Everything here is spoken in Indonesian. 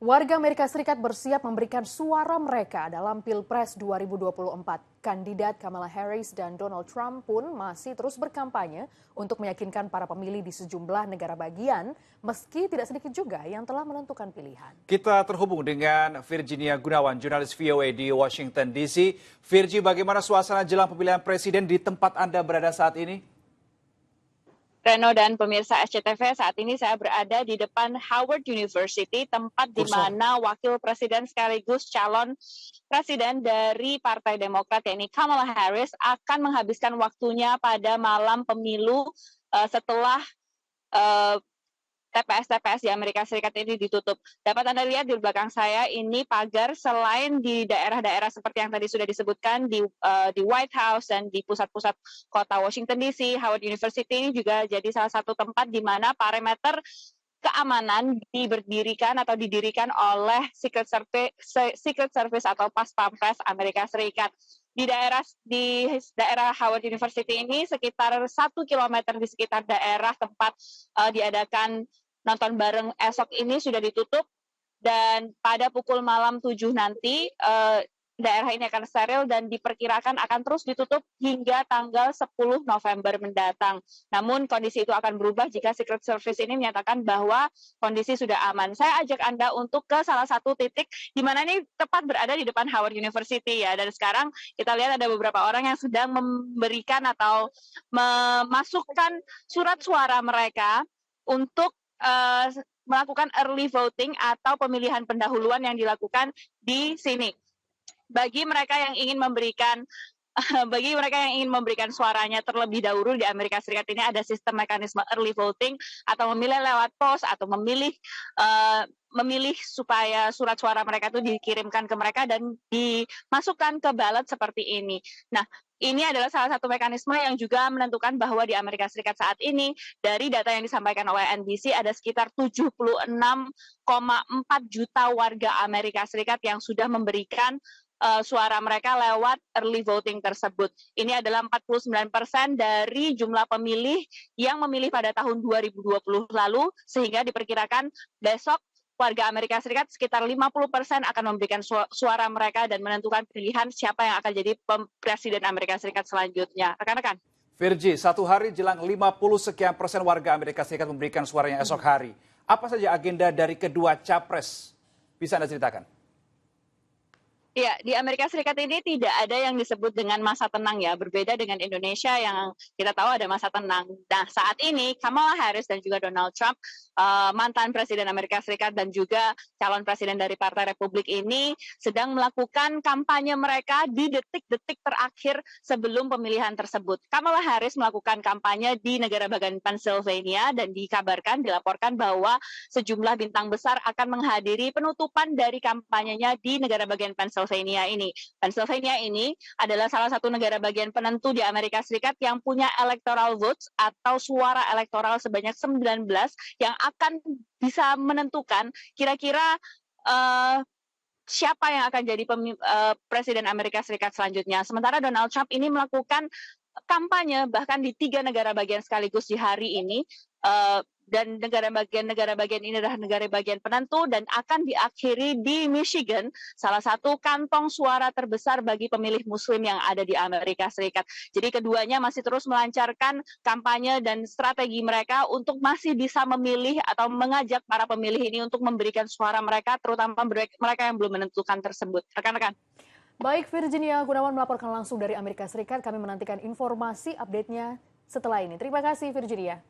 Warga Amerika Serikat bersiap memberikan suara mereka dalam Pilpres 2024. Kandidat Kamala Harris dan Donald Trump pun masih terus berkampanye untuk meyakinkan para pemilih di sejumlah negara bagian, meski tidak sedikit juga yang telah menentukan pilihan. Kita terhubung dengan Virginia Gunawan, jurnalis VOA di Washington DC. Virgi, bagaimana suasana jelang pemilihan presiden di tempat Anda berada saat ini? Reno dan pemirsa SCTV, saat ini saya berada di depan Howard University, tempat di mana wakil presiden sekaligus calon presiden dari Partai Demokrat, yakni Kamala Harris, akan menghabiskan waktunya pada malam pemilu setelah TPS-TPS di Amerika Serikat ini ditutup. Dapat Anda lihat di belakang saya ini pagar, selain di daerah-daerah seperti yang tadi sudah disebutkan di White House dan di pusat-pusat kota Washington DC, Howard University ini juga jadi salah satu tempat di mana parameter keamanan didirikan oleh Secret Service atau Pas Pampres Amerika Serikat. Di daerah Howard University ini sekitar 1 kilometer di sekitar daerah tempat diadakan nonton bareng esok ini sudah ditutup, dan pada pukul malam 7 nanti daerah ini akan steril dan diperkirakan akan terus ditutup hingga tanggal 10 November mendatang. Namun kondisi itu akan berubah jika Secret Service ini menyatakan bahwa kondisi sudah aman. Saya ajak Anda untuk ke salah satu titik di mana ini tepat berada di depan Howard University ya. Dan sekarang kita lihat ada beberapa orang yang sedang memberikan atau memasukkan surat suara mereka untuk melakukan early voting atau pemilihan pendahuluan yang dilakukan di sini. Bagi mereka yang ingin memberikan suaranya terlebih dahulu di Amerika Serikat ini ada sistem mekanisme early voting atau memilih lewat pos atau memilih supaya surat suara mereka itu dikirimkan ke mereka dan dimasukkan ke ballot seperti ini. Nah, ini adalah salah satu mekanisme yang juga menentukan bahwa di Amerika Serikat saat ini, dari data yang disampaikan oleh NBC, ada sekitar 76,4 juta warga Amerika Serikat yang sudah memberikan suara mereka lewat early voting tersebut. Ini adalah 49% dari jumlah pemilih yang memilih pada tahun 2020 lalu, sehingga diperkirakan besok warga Amerika Serikat sekitar 50% akan memberikan suara mereka dan menentukan pilihan siapa yang akan jadi presiden Amerika Serikat selanjutnya. Rekan-rekan. Virgi, satu hari jelang 50% warga Amerika Serikat memberikan suaranya esok hari. Apa saja agenda dari kedua capres? Bisa Anda ceritakan? Ya, di Amerika Serikat ini tidak ada yang disebut dengan masa tenang ya, berbeda dengan Indonesia yang kita tahu ada masa tenang. Nah, saat ini Kamala Harris dan juga Donald Trump, mantan Presiden Amerika Serikat dan juga calon presiden dari Partai Republik ini sedang melakukan kampanye mereka di detik-detik terakhir sebelum pemilihan tersebut. Kamala Harris melakukan kampanye di negara bagian Pennsylvania dan dilaporkan bahwa sejumlah bintang besar akan menghadiri penutupan dari kampanyenya di negara bagian Pennsylvania ini. Pennsylvania ini adalah salah satu negara bagian penentu di Amerika Serikat yang punya electoral votes atau suara elektoral sebanyak 19 yang akan bisa menentukan kira-kira siapa yang akan jadi presiden Amerika Serikat selanjutnya. Sementara Donald Trump ini melakukan kampanye bahkan di 3 negara bagian sekaligus di hari ini, dan negara bagian ini adalah negara bagian penentu dan akan diakhiri di Michigan, salah satu kantong suara terbesar bagi pemilih Muslim yang ada di Amerika Serikat. Jadi keduanya masih terus melancarkan kampanye dan strategi mereka untuk masih bisa memilih atau mengajak para pemilih ini untuk memberikan suara mereka, terutama mereka yang belum menentukan tersebut. Rekan-rekan. Baik, Virginia Gunawan melaporkan langsung dari Amerika Serikat. Kami menantikan informasi update-nya setelah ini. Terima kasih, Virginia.